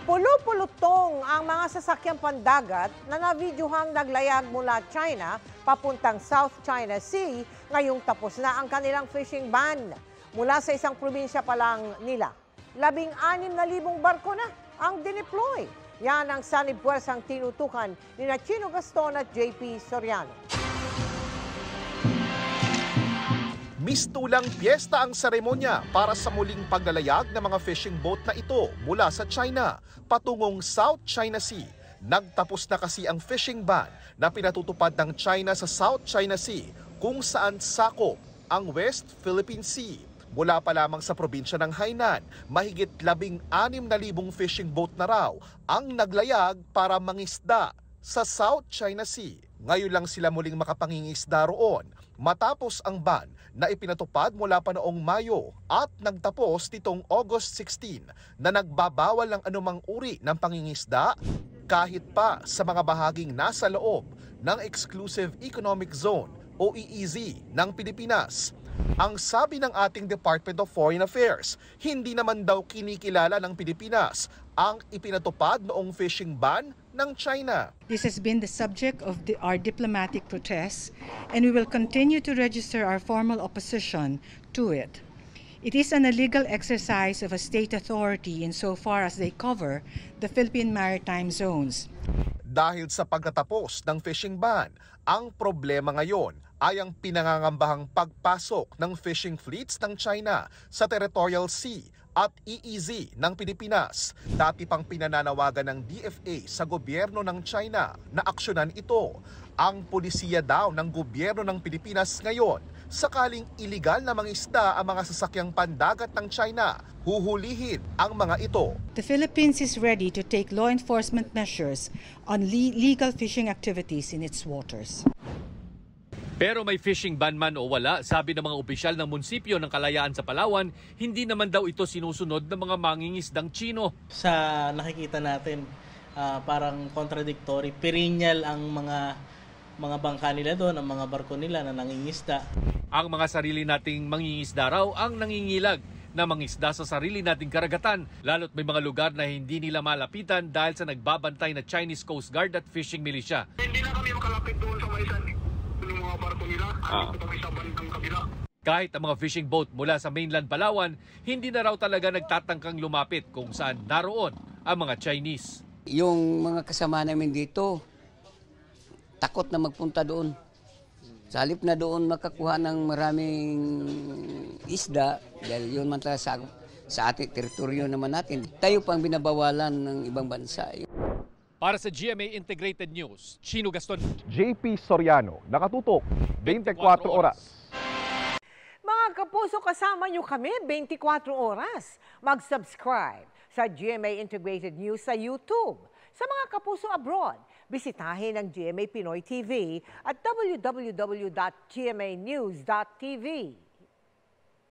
Pulupulutong ang mga sasakyang pandagat na nabidyuhang naglayag mula China papuntang South China Sea ngayong tapos na ang kanilang fishing ban. Mula sa isang probinsya pa lang nila, 16,000 barko na ang dineploy. Yan ang sanib puwersang tinutukan ni Chino Gaston at JP Soriano. Mistulang piyesta ang seremonya para sa muling paglalayag ng mga fishing boat na ito mula sa China patungong South China Sea. Nagtapos na kasi ang fishing ban na pinatutupad ng China sa South China Sea kung saan sakop ang West Philippine Sea. Mula pa lamang sa probinsya ng Hainan, mahigit 16,000 fishing boat na raw ang naglayag para mangisda sa South China Sea. Ngayon lang sila muling makapangingisda roon matapos ang ban na ipinatupad mula pa noong Mayo at nagtapos nitong August 16 na nagbabawal ng anumang uri ng pangingisda kahit pa sa mga bahaging nasa loob ng Exclusive Economic Zone o EEZ ng Pilipinas. Ang sabi ng ating Department of Foreign Affairs, hindi naman daw kinikilala ng Pilipinas ang ipinatupad noong fishing ban ng China. This has been the subject of our diplomatic protests, and we will continue to register our formal opposition to it. It is an illegal exercise of a state authority insofar as they cover the Philippine maritime zones. Dahil sa pagtatapos ng fishing ban, ang problema ngayon ay ang pinangangambahang pagpasok ng fishing fleets ng China sa Territorial Sea at EEZ ng Pilipinas. Dati pang pinananawagan ng DFA sa gobyerno ng China na aksyonan ito. Ang pulisiya daw ng gobyerno ng Pilipinas ngayon, sakaling iligal na mangisda ang mga sasakyang pandagat ng China, huhulihin ang mga ito. The Philippines is ready to take law enforcement measures on legal fishing activities in its waters. Pero may fishing ban man o wala, sabi ng mga opisyal ng munisipyo ng Kalayaan sa Palawan, hindi naman daw ito sinusunod ng mga mangingisdang Chino. Sa nakikita natin, parang contradictory, perennial ang mga bangka nila doon, ang mga barko nila na nangingisda. Ang mga sarili nating mangingisda raw ang nangingilag na mangisda sa sarili nating karagatan, lalo't may mga lugar na hindi nila malapitan dahil sa nagbabantay na Chinese Coast Guard at fishing militia. Hindi na kami makalapit doon sa maisan yung mga barko nila, kami sa bandang kabila. Kahit ang mga fishing boat mula sa mainland Palawan, hindi na raw talaga nagtatangkang lumapit kung saan naroon ang mga Chinese. Yung mga kasama namin dito, takot na magpunta doon. Sa halip na doon makakuha ng maraming isda, dahil yun man talaga sa ating teritoryo naman natin. Tayo pang binabawalan ng ibang bansa. Para sa GMA Integrated News, Chino Gaston. JP Soriano, nakatutok 24 oras. Mga kapuso, kasama nyo kami 24 oras. Mag-subscribe sa GMA Integrated News sa YouTube. Sa mga kapuso abroad, bisitahin ang GMA Pinoy TV at www.gmanews.tv.